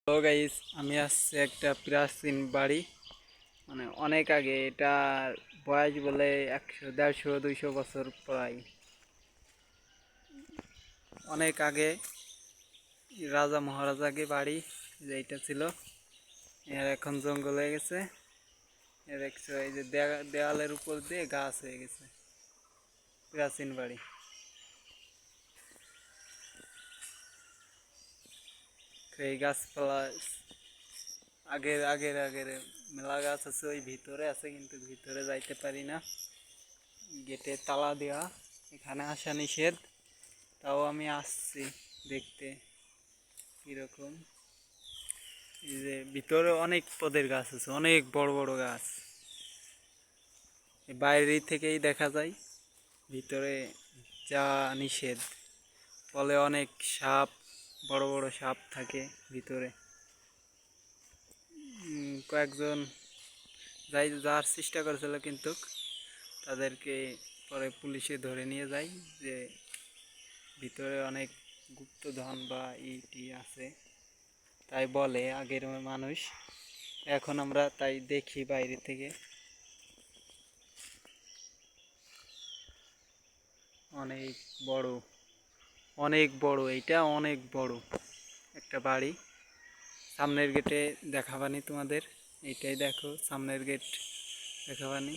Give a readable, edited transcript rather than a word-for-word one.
Hello guys, আমি আসছি একটা প্রাচীন বাড়ি। মানে অনেক আগে, এটা বয়স বলে 100, 150, 200 বছর প্রায়। অনেক আগে রাজা মহারাজা আগে বাড়ি যেটা ছিল, এর এখন জঙ্গল হয়ে গেছে। এর দেখছো এই যে দেওয়ালের উপর দিয়ে গাছ হয়ে গেছে। প্রাচীন বাড়ি। এই গাছপালা আগের আগের আগের মেলা গাছ আছে, ওই ভিতরে আছে, কিন্তু ভিতরে যাইতে পারি না, গেটে তালা দেওয়া, এখানে আসা নিষেধ। তাও আমি আসছি দেখতে কিরকম। এই যে ভিতরে অনেক পদের গাছ আছে, অনেক বড় বড় গাছ, বাইরে থেকেই দেখা যায়, ভিতরে যা নিষেধ। ফলে অনেক সাপ, বড় বড় সাপ থাকে ভিতরে। কয়েকজন যাওয়ার চেষ্টা করেছিল, কিন্তু তাদেরকে পরে পুলিশে ধরে নিয়ে যায় যে ভিতরে অনেক গুপ্তধন বা ইটি আছে, তাই বলে আগের মানুষ। এখন আমরা তাই দেখি বাইরে থেকে। অনেক বড়, অনেক বড়, এইটা অনেক বড় একটা বাড়ি। সামনের গেটে দেখাবানি তোমাদের, এইটাই দেখো সামনের গেট দেখাবানি।